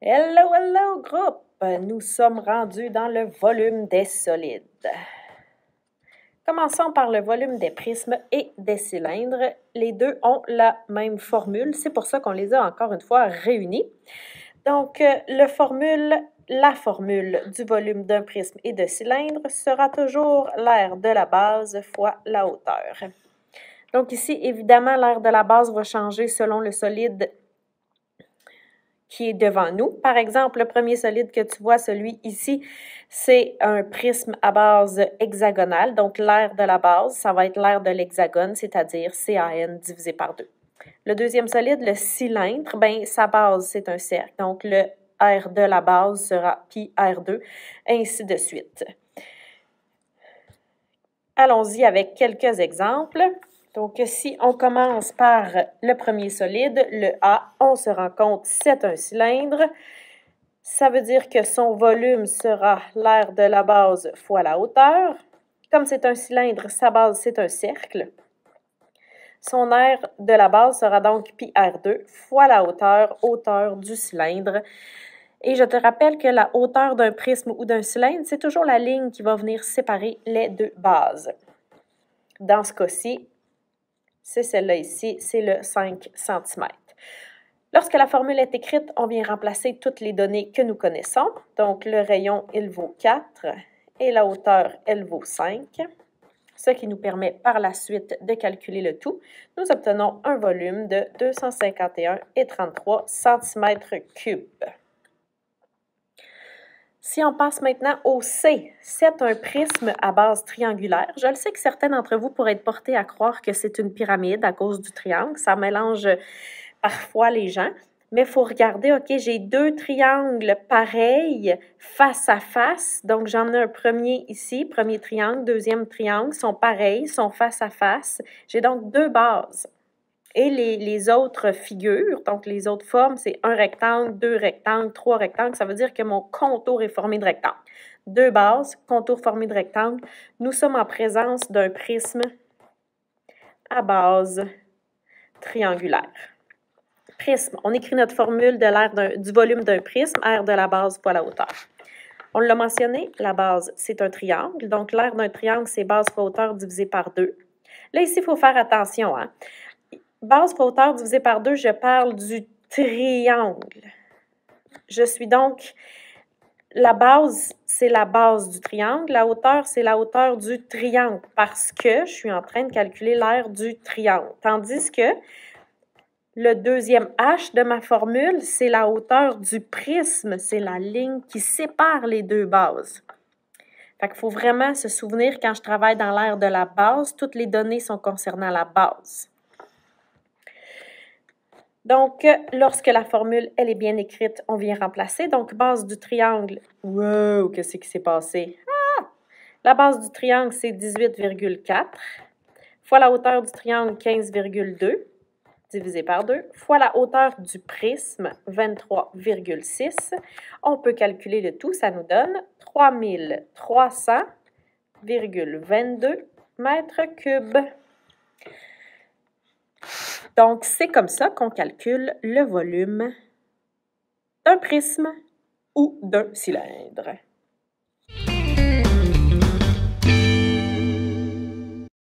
Hello, hello groupe! Nous sommes rendus dans le volume des solides. Commençons par le volume des prismes et des cylindres. Les deux ont la même formule, c'est pour ça qu'on les a encore une fois réunis. Donc, la formule du volume d'un prisme et de cylindre sera toujours l'aire de la base fois la hauteur. Donc ici, évidemment, l'aire de la base va changer selon le solide qui est devant nous. Par exemple, le premier solide que tu vois, celui ici, c'est un prisme à base hexagonale. Donc, l'aire de la base, ça va être l'aire de l'hexagone, c'est-à-dire CAN divisé par 2. Le deuxième solide, le cylindre, bien, sa base, c'est un cercle. Donc, le R de la base sera pi R2, ainsi de suite. Allons-y avec quelques exemples. Donc, si on commence par le premier solide, le A, on se rend compte, c'est un cylindre. Ça veut dire que son volume sera l'aire de la base fois la hauteur. Comme c'est un cylindre, sa base, c'est un cercle. Son aire de la base sera donc pi R2 fois la hauteur du cylindre. Et je te rappelle que la hauteur d'un prisme ou d'un cylindre, c'est toujours la ligne qui va venir séparer les deux bases. Dans ce cas-ci, c'est celle-là ici, c'est le 5 cm. Lorsque la formule est écrite, on vient remplacer toutes les données que nous connaissons. Donc, le rayon, il vaut 4 et la hauteur, elle vaut 5. Ce qui nous permet par la suite de calculer le tout. Nous obtenons un volume de 251,33 cm3. Si on passe maintenant au C, c'est un prisme à base triangulaire. Je le sais que certains d'entre vous pourraient être portés à croire que c'est une pyramide à cause du triangle. Ça mélange parfois les gens. Mais il faut regarder, OK, j'ai deux triangles pareils face à face. Donc, j'en ai un premier ici, premier triangle, deuxième triangle, sont pareils, sont face à face. J'ai donc deux bases. Et les autres figures, donc les autres formes, c'est un rectangle, deux rectangles, trois rectangles. Ça veut dire que mon contour est formé de rectangles. Deux bases, contour formé de rectangles. Nous sommes en présence d'un prisme à base triangulaire. Prisme, on écrit notre formule de l'aire du volume d'un prisme, aire de la base fois la hauteur. On l'a mentionné, la base, c'est un triangle. Donc, l'aire d'un triangle, c'est base fois hauteur divisé par 2. Là, ici, il faut faire attention. Base fois hauteur divisé par 2, je parle du triangle. Je suis donc... La base, c'est la base du triangle. La hauteur, c'est la hauteur du triangle parce que je suis en train de calculer l'aire du triangle. Tandis que le deuxième H de ma formule, c'est la hauteur du prisme. C'est la ligne qui sépare les deux bases. Fait qu'il faut vraiment se souvenir, quand je travaille dans l'aire de la base, toutes les données sont concernant la base. Donc, lorsque la formule, elle est bien écrite, on vient remplacer. Donc, base du triangle. Wow, qu'est-ce qui s'est passé? La base du triangle, c'est 18,4 fois la hauteur du triangle, 15,2 divisé par 2, fois la hauteur du prisme, 23,6. On peut calculer le tout, ça nous donne 3300,22 mètres cubes. Donc, c'est comme ça qu'on calcule le volume d'un prisme ou d'un cylindre.